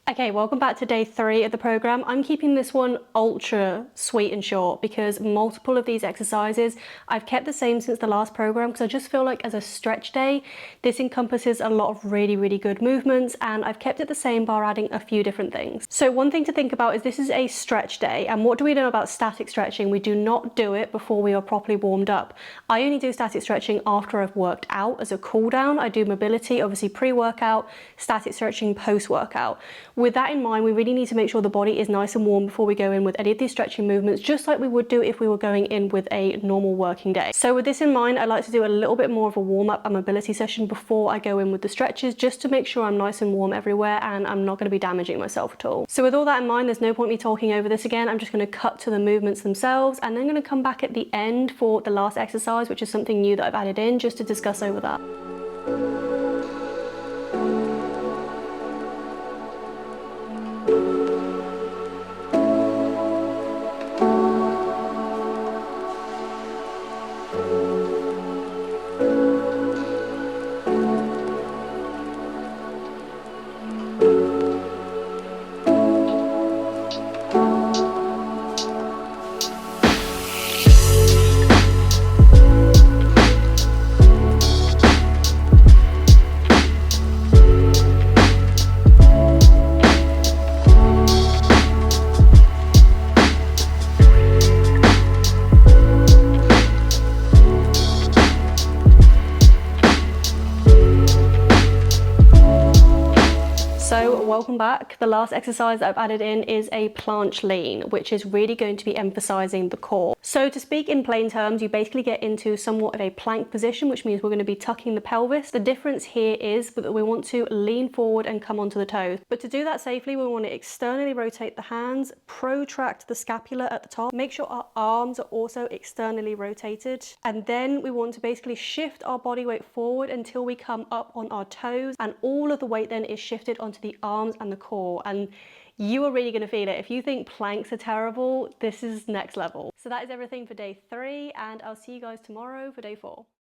Okay, welcome back to day 3 of the program. I'm keeping this one ultra sweet and short because multiple of these exercises I've kept the same since the last program because I just feel like as a stretch day, this encompasses a lot of really good movements, and I've kept it the same bar adding a few different things. So one thing to think about is this is a stretch day, and what do we know about static stretching? We do not do it before we are properly warmed up. I only do static stretching after I've worked out as a cool down. I do mobility, obviously pre-workout, static stretching post-workout. With that in mind, we really need to make sure the body is nice and warm before we go in with any of these stretching movements, just like we would do if we were going in with a normal working day. So with this in mind, I like to do a little bit more of a warm-up and mobility session before I go in with the stretches, just to make sure I'm nice and warm everywhere and I'm not going to be damaging myself at all. So with all that in mind, there's no point me talking over this again. I'm just going to cut to the movements themselves and then going to come back at the end for the last exercise, which is something new that I've added in just to discuss over that. So welcome back. The last exercise that I've added in is a planche lean, which is really going to be emphasizing the core. So to speak in plain terms, you basically get into somewhat of a plank position, which means we're going to be tucking the pelvis. The difference here is that we want to lean forward and come onto the toes. But to do that safely, we want to externally rotate the hands, protract the scapula at the top, make sure our arms are also externally rotated. And then we want to basically shift our body weight forward until we come up on our toes, and all of the weight then is shifted onto the arms and the core, and you are really going to feel it. If you think planks are terrible, this is next level. So that is everything for day 3, and I'll see you guys tomorrow for day 4.